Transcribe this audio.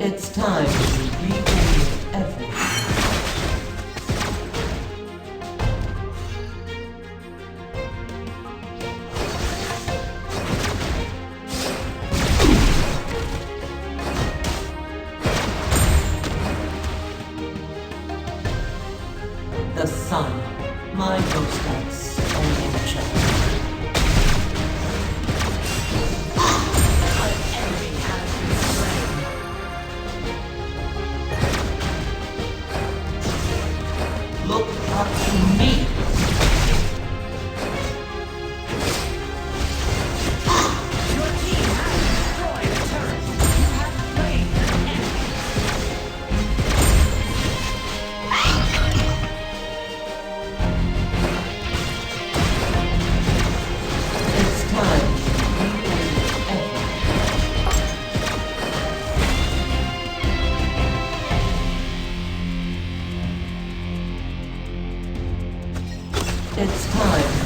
It's time to recreate everything. The sun, my hostess, and nature. Look up to me! Your team has destroyed a turret. You have slain an enemy. It's time to recreate everything. It's time